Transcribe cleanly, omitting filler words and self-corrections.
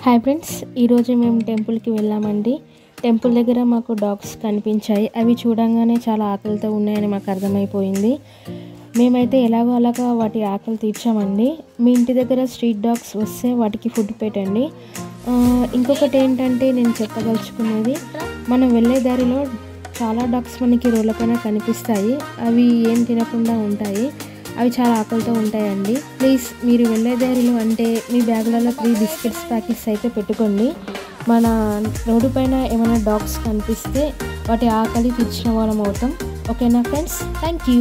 Hi friends, ఈరోజు మేము టెంపుల్కి వెళ్ళామండి. టెంపుల్ దగ్గర మాకు డాగ్స్ కనిపించాయి. అవి చూడంగానే చాలా ఆకలితో ఉన్నాయని మాకు అర్థమైపోయింది. మేమైతే ఎలాగో అలాగా వాటి ఆకలి తీర్చామండి. మీ ఇంటి దగ్గర స్ట్రీట్ డాగ్స్ వస్తే వాటికి ఫుడ్ పెట్టండి. ఇంకొకటి ఏంటంటే నేను చెప్పదలుచుకునేది, మనం వెళ్ళే దారిలో చాలా డాగ్స్ మనకి రోడ్ల పైన కనిపిస్తాయి. అవి ఏం తినకుండా ఉంటాయి. అవి చాలా ఆకలితో ఉంటాయండి. ప్లీజ్ మీరు వెళ్ళే దారిలో అంటే మీ బ్యాగులలో 3 బిస్కెట్స్ ప్యాకెట్స్ అయితే పెట్టుకోండి. మన రోడ్డు పైన ఏమైనా డాగ్స్ కనిపిస్తే వాటి ఆకలి తీర్చిన వాళ్ళం అవుతాం. ఓకేనా ఫ్రెండ్స్? Thank you.